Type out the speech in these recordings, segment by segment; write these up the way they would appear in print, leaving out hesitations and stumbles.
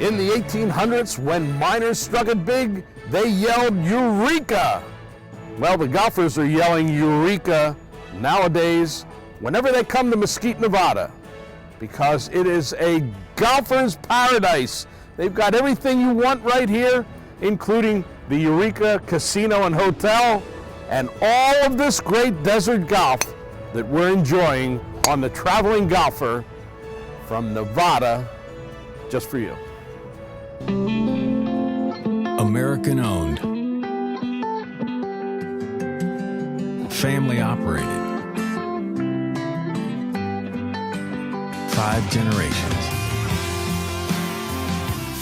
In the 1800s, when miners struck it big, they yelled Eureka! Well, the golfers are yelling Eureka nowadays whenever they come to Mesquite, Nevada, because it is a golfer's paradise. They've got everything you want right here, including the Eureka Casino and Hotel, and all of this great desert golf that we're enjoying on the Traveling Golfer from Nevada, just for you. American owned, family operated, 5 generations,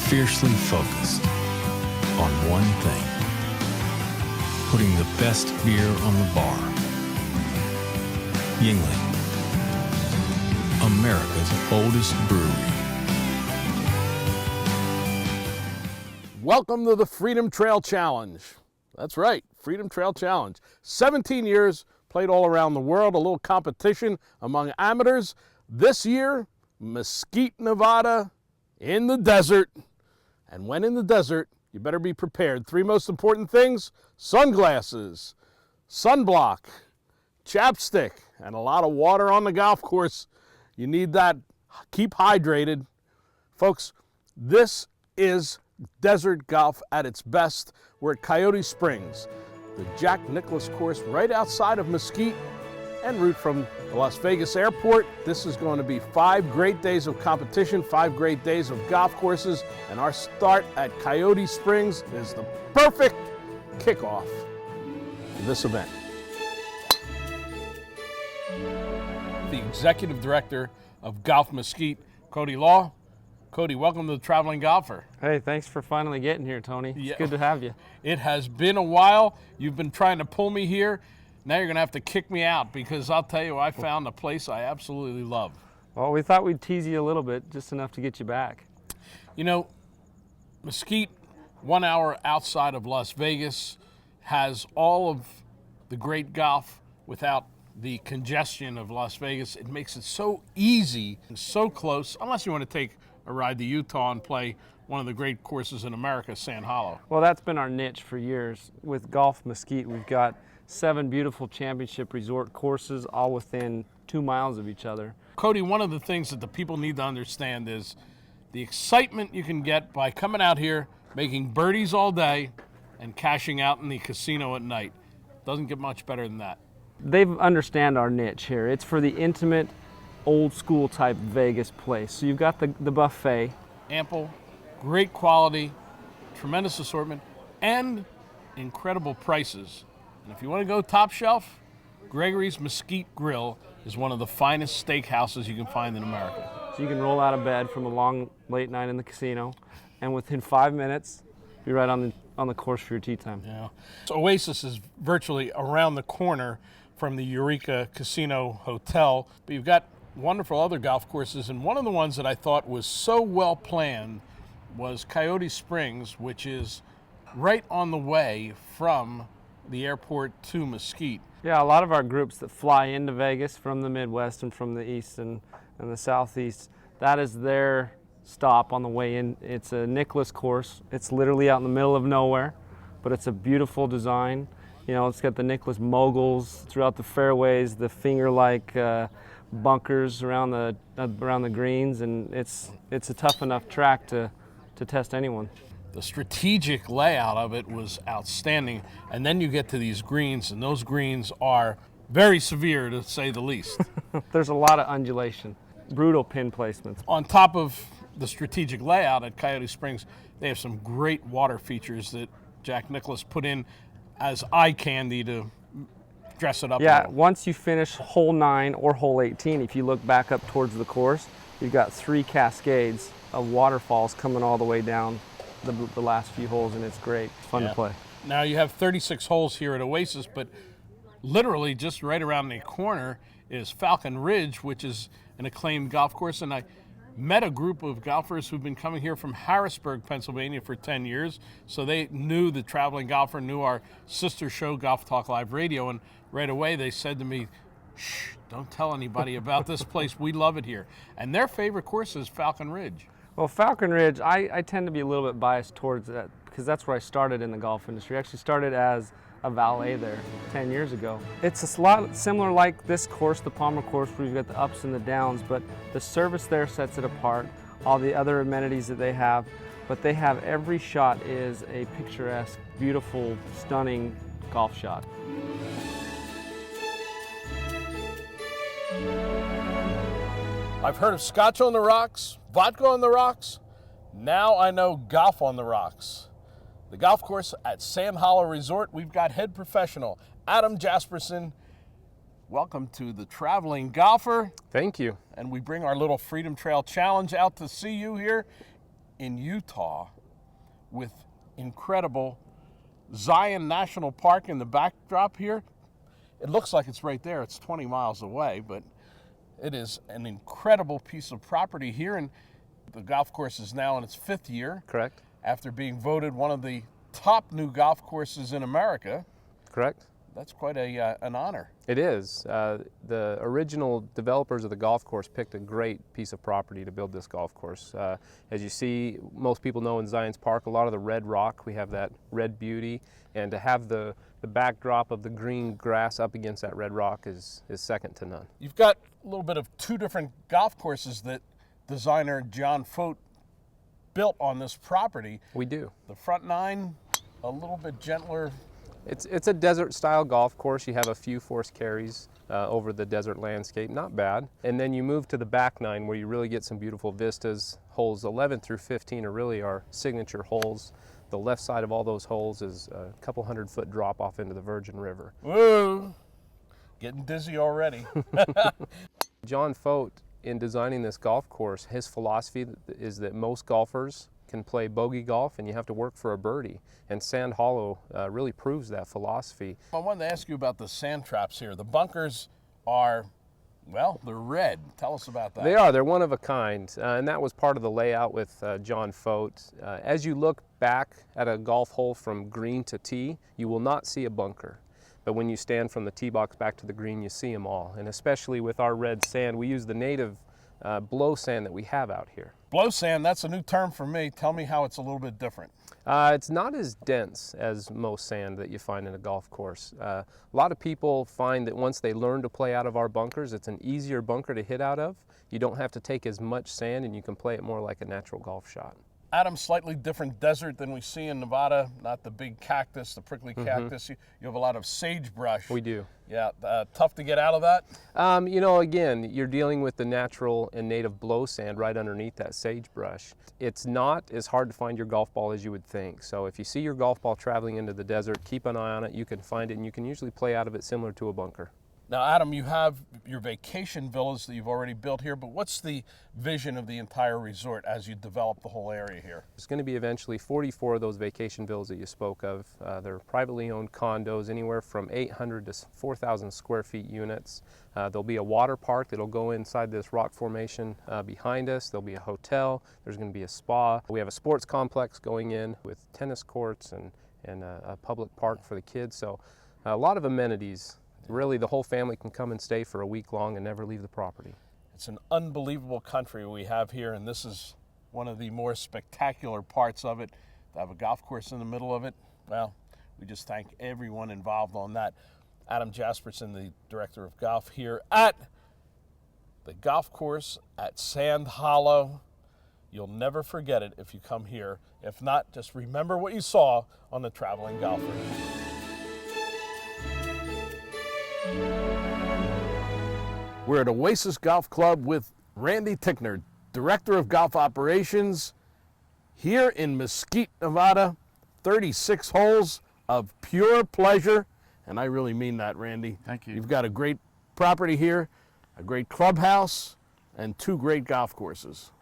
fiercely focused on one thing: putting the best beer on the bar. Yingling, America's oldest brewery. Welcome to the Freedom Trail Challenge. That's right, Freedom Trail Challenge. 17 years, played all around the world, a little competition among amateurs. This year, Mesquite, Nevada, in the desert. And when in the desert, you better be prepared. 3 most important things: sunglasses, sunblock, chapstick, and a lot of water on the golf course. You need that. Keep hydrated. Folks, this is desert golf at its best. We're at Coyote Springs, the Jack Nicklaus course right outside of Mesquite, en route from the Las Vegas airport. This is going to be 5 great days of competition, 5 great days of golf courses, and our start at Coyote Springs is the perfect kickoff to this event. The Executive Director of Golf Mesquite, Cody Law. Cody, welcome to the Traveling Golfer. Hey, thanks for finally getting here, Tony. It's good to have you. It has been a while. You've been trying to pull me here. Now you're going to have to kick me out, because I'll tell you, I found a place I absolutely love. Well, we thought we'd tease you a little bit, just enough to get you back. You know, Mesquite, 1 hour outside of Las Vegas, has all of the great golf without the congestion of Las Vegas. It makes it so easy and so close, unless you want to take a ride to Utah and play one of the great courses in America, Sand Hollow. Well, that's been our niche for years. With Golf Mesquite, we've got 7 beautiful championship resort courses, all within 2 miles of each other. Cody, one of the things that the people need to understand is the excitement you can get by coming out here, making birdies all day, and cashing out in the casino at night. Doesn't get much better than that. They understand our niche here. It's for the intimate, old school type Vegas place. So you've got the buffet. Ample, great quality, tremendous assortment, and incredible prices. And if you want to go top shelf, Gregory's Mesquite Grill is one of the finest steakhouses you can find in America. So you can roll out of bed from a long, late night in the casino, and within 5 minutes, be right on the course for your tee time. Yeah. So Oasis is virtually around the corner from the Eureka Casino Hotel, but you've got wonderful other golf courses, and one of the ones that I thought was so well planned was Coyote Springs, which is right on the way from the airport to Mesquite. Yeah, a lot of our groups that fly into Vegas from the Midwest and from the East and the Southeast, that is their stop on the way in. It's a Nicklaus course. It's literally out in the middle of nowhere, but it's a beautiful design. You know, it's got the Nicklaus moguls throughout the fairways, the finger-like bunkers around the greens, and it's a tough enough track to test anyone. The strategic layout of it was outstanding, and then you get to these greens, and those greens are very severe, to say the least. There's a lot of undulation, brutal pin placements. On top of the strategic layout at Coyote Springs, they have some great water features that Jack Nicklaus put in as eye candy to dress it up. Yeah, once you finish hole 9 or hole 18, if you look back up towards the course, you've got 3 cascades of waterfalls coming all the way down the last few holes, and it's great. It's fun to play. Now you have 36 holes here at Oasis, but literally just right around the corner is Falcon Ridge, which is an acclaimed golf course, and I met a group of golfers who've been coming here from Harrisburg, Pennsylvania for 10 years. So they knew the Traveling Golfer, knew our sister show, Golf Talk Live Radio, and right away they said to me, shh, don't tell anybody about this place. We love it here. And their favorite course is Falcon Ridge. Well, Falcon Ridge, I tend to be a little bit biased towards that because that's where I started in the golf industry. I actually started as a valet there 10 years ago. It's a lot similar like this course, the Palmer course, where you've got the ups and the downs, but the service there sets it apart, all the other amenities that they have, but they have every shot is a picturesque, beautiful, stunning golf shot. I've heard of scotch on the rocks, vodka on the rocks. Now I know golf on the rocks. The golf course at Sand Hollow Resort, we've got head professional Adam Jasperson. Welcome to the Traveling Golfer. Thank you. And we bring our little Freedom Trail Challenge out to see you here in Utah with incredible Zion National Park in the backdrop here. It looks like it's right there. It's 20 miles away, but it is an incredible piece of property here, and the golf course is now in its 5th year. Correct. After being voted one of the top new golf courses in America. Correct. That's quite an honor. It is. The original developers of the golf course picked a great piece of property to build this golf course. As you see, most people know in Zion's Park, a lot of the red rock, we have that red beauty, and to have the backdrop of the green grass up against that red rock is second to none. You've got a little bit of 2 different golf courses that designer John Fote built on this property. We do. The front 9, a little bit gentler. It's a desert style golf course. You have a few forced carries over the desert landscape, not bad. And then you move to the back 9 where you really get some beautiful vistas. Holes 11 through 15 are really our signature holes. The left side of all those holes is a couple 100-foot drop off into the Virgin River. Woo! Getting dizzy already. John Fote, in designing this golf course, his philosophy is that most golfers can play bogey golf and you have to work for a birdie. And Sand Hollow really proves that philosophy. I wanted to ask you about the sand traps here. The bunkers are, well, they're red. Tell us about that. They are. They're one of a kind. And that was part of the layout with John Fote. As you look back at a golf hole from green to tee, you will not see a bunker. But when you stand from the tee box back to the green, you see them all. And especially with our red sand, we use the native blow sand that we have out here. Blow sand, that's a new term for me. Tell me how it's a little bit different. It's not as dense as most sand that you find in a golf course. A lot of people find that once they learn to play out of our bunkers, it's an easier bunker to hit out of. You don't have to take as much sand and you can play it more like a natural golf shot. Adam, slightly different desert than we see in Nevada, not the big cactus, the prickly cactus. You have a lot of sagebrush. We do. Yeah, tough to get out of that? You know, again, you're dealing with the natural and native blow sand right underneath that sagebrush. It's not as hard to find your golf ball as you would think. So if you see your golf ball traveling into the desert, keep an eye on it. You can find it and you can usually play out of it similar to a bunker. Now, Adam, you have your vacation villas that you've already built here, but what's the vision of the entire resort as you develop the whole area here? There's going to be eventually 44 of those vacation villas that you spoke of. They're privately owned condos, anywhere from 800 to 4,000 square feet units. There'll be a water park that'll go inside this rock formation behind us. There'll be a hotel. There's going to be a spa. We have a sports complex going in with tennis courts and a public park for the kids. So a lot of amenities. Really, the whole family can come and stay for a week long and never leave the property. It's an unbelievable country we have here, and this is one of the more spectacular parts of it. To have a golf course in the middle of it, well, we just thank everyone involved on that. Adam Jasperson, the director of golf here at the golf course at Sand Hollow. You'll never forget it if you come here. If not, just remember what you saw on the Traveling Golfer. We're at Oasis Golf Club with Randy Tickner, Director of Golf Operations, here in Mesquite, Nevada. 36 holes of pure pleasure, and I really mean that, Randy. Thank you. You've got a great property here, a great clubhouse, and 2 great golf courses.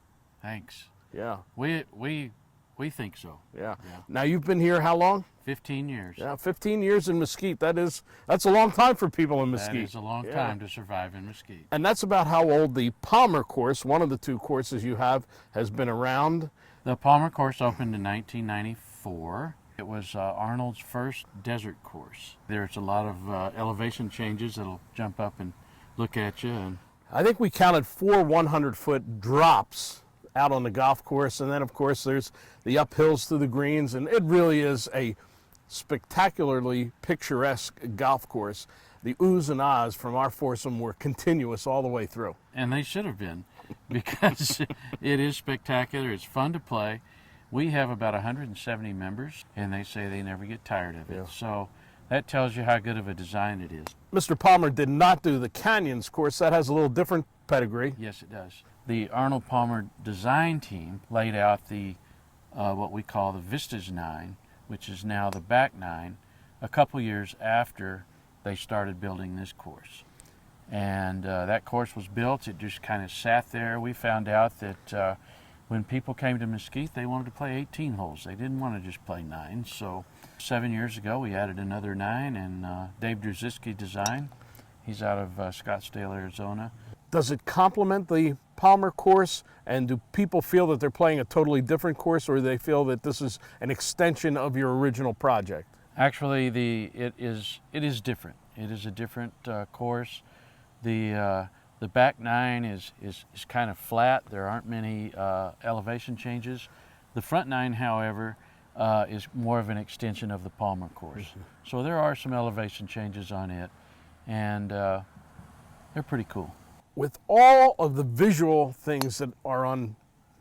Thanks. Yeah, We think so. yeah. Now, you've been here how long? 15 years. Yeah, 15 years in Mesquite. That's a long time for people in Mesquite. That is a long time to survive in Mesquite. And that's about how old the Palmer course, one of the 2 courses you have, has been around. The Palmer course opened in 1994. It was Arnold's first desert course. There's a lot of elevation changes that'll jump up and look at you. And I think we counted 4 100-foot drops out on the golf course. And then, of course, there's the uphills to the greens, and it really is a spectacularly picturesque golf course. The oohs and ahs from our foursome were continuous all the way through. And they should have been, because it is spectacular. It's fun to play. We have about 170 members, and they say they never get tired of it. Yeah. So that tells you how good of a design it is. Mr. Palmer did not do the Canyons course. That has a little different pedigree. Yes, it does. The Arnold Palmer design team laid out the what we call the Vistas 9, which is now the Back 9, a couple years after they started building this course. And that course was built. It just kind of sat there. We found out that when people came to Mesquite, they wanted to play 18 holes. They didn't want to just play 9. So 7 years ago, we added another 9, and Dave Drzycki Design. He's out of Scottsdale, Arizona. Does it complement the Palmer course, and do people feel that they're playing a totally different course, or do they feel that this is an extension of your original project? Actually, it is different. It is a different course. The back 9 is kind of flat. There aren't many elevation changes. The front 9, however, is more of an extension of the Palmer course. So there are some elevation changes on it, and they're pretty cool. With all of the visual things that are on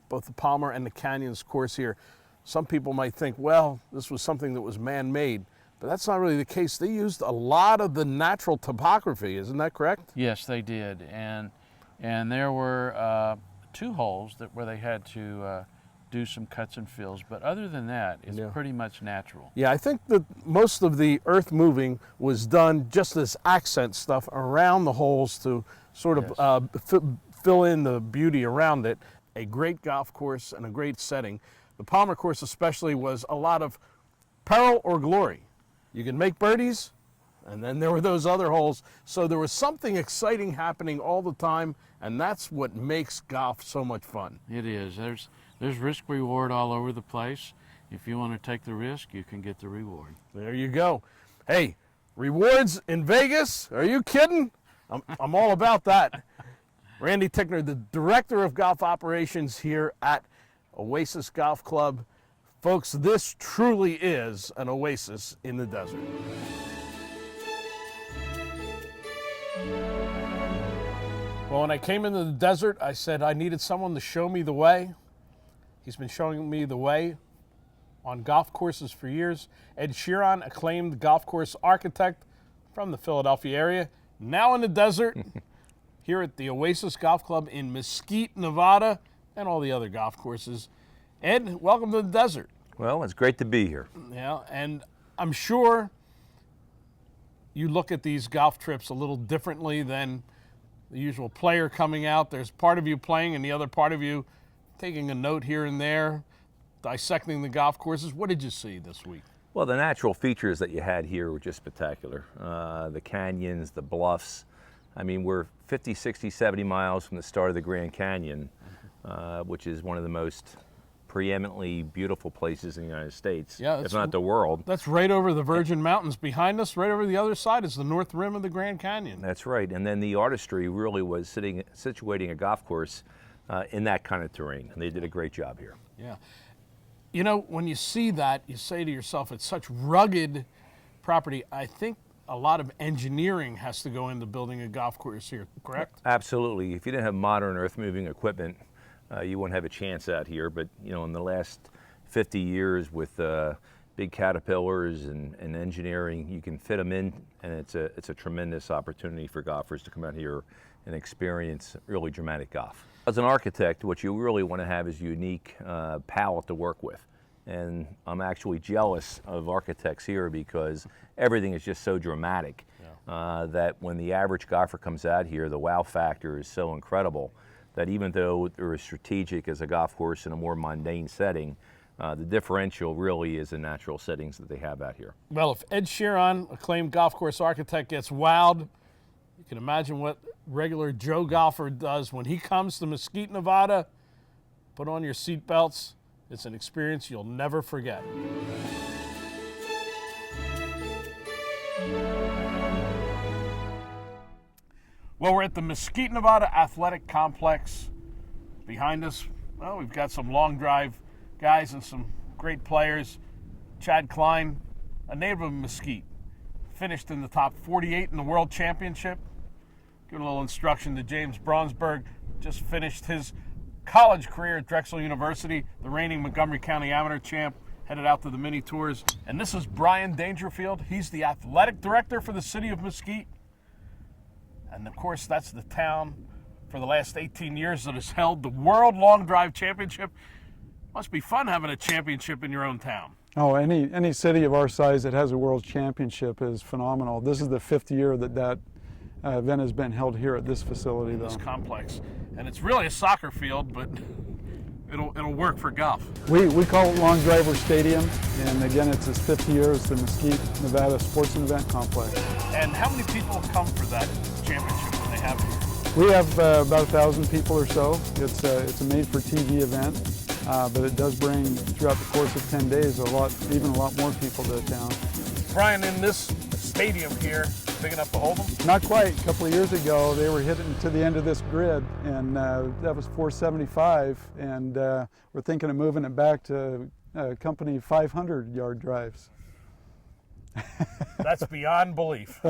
both the Palmer and the Canyons course here, some people might think, well, this was something that was man-made, but that's not really the case. They used a lot of the natural topography, isn't that correct? Yes, they did, and there were 2 holes where they had to do some cuts and fills, but other than that, it's pretty much natural. Yeah, I think that most of the earth moving was done just as accent stuff around the holes to sort of fill in the beauty around it. A great golf course and a great setting. The Palmer course especially was a lot of peril or glory. You can make birdies, and then there were those other holes. So there was something exciting happening all the time, and that's what makes golf so much fun. It is. There's risk reward all over the place. If you want to take the risk, you can get the reward. There you go. Hey, rewards in Vegas? Are you kidding? I'm all about that. Randy Tickner, the Director of Golf Operations here at Oasis Golf Club. Folks, this truly is an oasis in the desert. Well, when I came into the desert, I said I needed someone to show me the way. He's been showing me the way on golf courses for years. Ed Sheeran, acclaimed golf course architect from the Philadelphia area, now in the desert, here at the Oasis Golf Club in Mesquite, Nevada, and all the other golf courses. Ed, welcome to the desert. Well, it's great to be here. Yeah, and I'm sure you look at these golf trips a little differently than the usual player coming out. There's part of you playing and the other part of you taking a note here and there, dissecting the golf courses. What did you see this week? Well, the natural features that you had here were just spectacular. The canyons, the bluffs. I mean, we're 50, 60, 70 miles from the start of the Grand Canyon, which is one of the most preeminently beautiful places in the United States, if not the world. That's right over the Virgin Mountains behind us. Right over the other side is the north rim of the Grand Canyon. That's right. And then the artistry really was situating a golf course in that kind of terrain. And they did a great job here. Yeah. You know, when you see that, you say to yourself, it's such rugged property. I think a lot of engineering has to go into building a golf course here, correct? Absolutely. If you didn't have modern earth-moving equipment, you wouldn't have a chance out here. But, you know, in the last 50 years with big caterpillars and engineering, you can fit them in, and it's a tremendous opportunity for golfers to come out here and experience really dramatic golf. As an architect, what you really want to have is a unique palette to work with. And I'm actually jealous of architects here because everything is just so dramatic that when the average golfer comes out here, the wow factor is so incredible that even though they're as strategic as a golf course in a more mundane setting, the differential really is the natural settings that they have out here. Well, if Ed Sheeran, acclaimed golf course architect, gets wowed, you can imagine what regular Joe golfer does when he comes to Mesquite, Nevada. Put on your seatbelts. It's an experience you'll never forget. Well, we're at the Mesquite, Nevada Athletic Complex. Behind us, Well, we've got some long drive guys and some great players. Chad Klein, a native of Mesquite, finished in the top 48 in the World Championship. Give a little instruction to James Bronsberg, just finished his college career at Drexel University, the reigning Montgomery County Amateur champ, headed out to the mini tours. And this is Brian Dangerfield. He's the athletic director for the city of Mesquite. And of course, that's the town for the last 18 years that has held the World Long Drive Championship. Must be fun having a championship in your own town. Oh, any city of our size that has a world championship is phenomenal. This is the 5th year that event has been held here at this facility, though. This complex. And it's really a soccer field, but it'll work for golf. We call it Long Driver Stadium, and again, it's its 5th year. It's the Mesquite, Nevada Sports and Event Complex. And how many people come for that championship when they have it here? We have about 1,000 people or so. It's a made-for-TV event, but it does bring, throughout the course of 10 days, even a lot more people to town. Brian, in this stadium here, big enough to hold them? Not quite. A couple of years ago, they were hitting to the end of this grid, and that was 475, and we're thinking of moving it back to company 500-yard drives. That's beyond belief.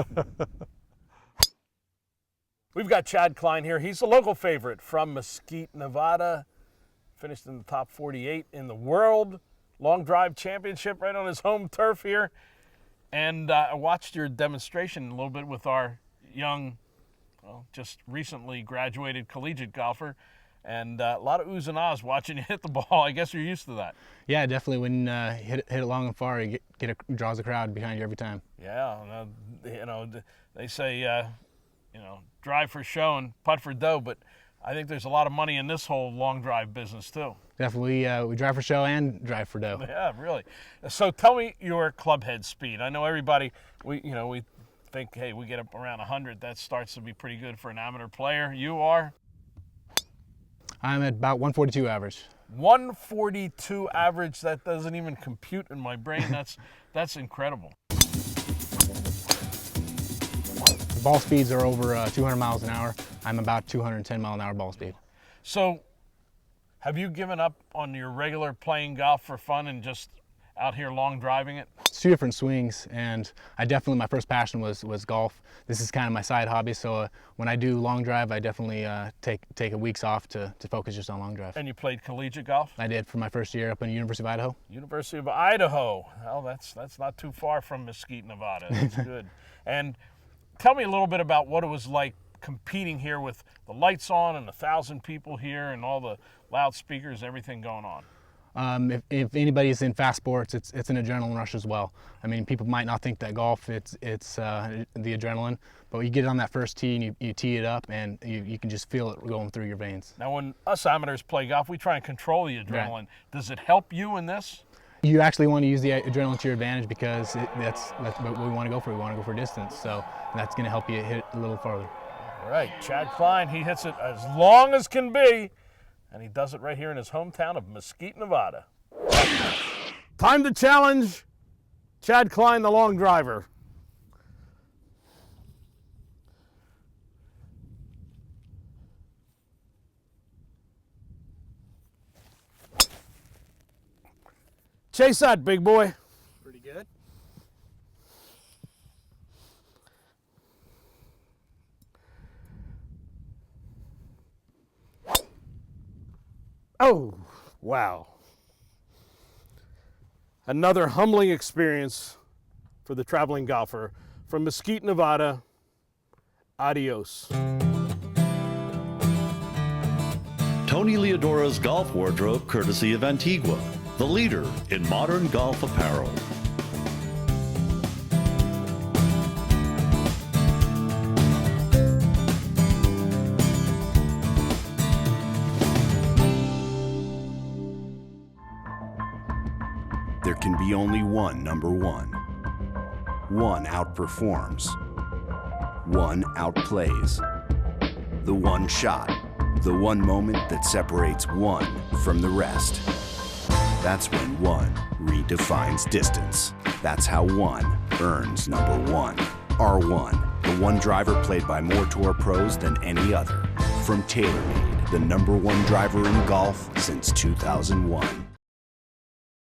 We've got Chad Klein here. He's a local favorite from Mesquite, Nevada. Finished in the top 48 in the World Long Drive Championship right on his home turf here. And I watched your demonstration a little bit with our young, well, just recently graduated collegiate golfer. And a lot of oohs and ahs watching you hit the ball. I guess you're used to that. Yeah, definitely. When hit it long and far, you draws a crowd behind you every time. Yeah, they say, drive for show and putt for dough, but I think there's a lot of money in this whole long drive business too. Definitely, we drive for show and drive for dough. Yeah, really. So tell me your club head speed. I know everybody, we think, hey, we get up around 100. That starts to be pretty good for an amateur player. You are? I'm at about 142 average. 142 average. That doesn't even compute in my brain. That's incredible. The ball speeds are over 200 miles an hour. I'm about 210 mile an hour ball speed. So have you given up on your regular playing golf for fun and just out here long driving it? It's two different swings, and my first passion was golf. This is kind of my side hobby, so when I do long drive, I definitely take a weeks off to focus just on long drive. And you played collegiate golf? I did for my first year up in the University of Idaho. University of Idaho. Well, that's not too far from Mesquite, Nevada. That's good. And tell me a little bit about what it was like competing here with the lights on and 1,000 people here and all the loudspeakers, everything going on. If anybody's in fast sports, it's an adrenaline rush as well. I mean, people might not think that golf, it's the adrenaline, but you get on that first tee and you tee it up and you can just feel it going through your veins. Now, when us amateurs play golf, we try and control the adrenaline. Right. Does it help you in this? You actually want to use the adrenaline to your advantage because that's what we want to go for. We want to go for distance, so that's going to help you hit it a little farther. All right, Chad Klein, he hits it as long as can be, and he does it right here in his hometown of Mesquite, Nevada. Time to challenge Chad Klein, the long driver. Chase that, big boy. Pretty good. Oh, wow. Another humbling experience for the traveling golfer. From Mesquite, Nevada, adios. Tony Leodora's golf wardrobe, courtesy of Antigua, the leader in modern golf apparel. There can be only one number one. One outperforms. One outplays. The one shot. The one moment that separates one from the rest. That's when one redefines distance. That's how one earns number one. R1, the one driver played by more tour pros than any other. From TaylorMade, the #1 driver in golf since 2001.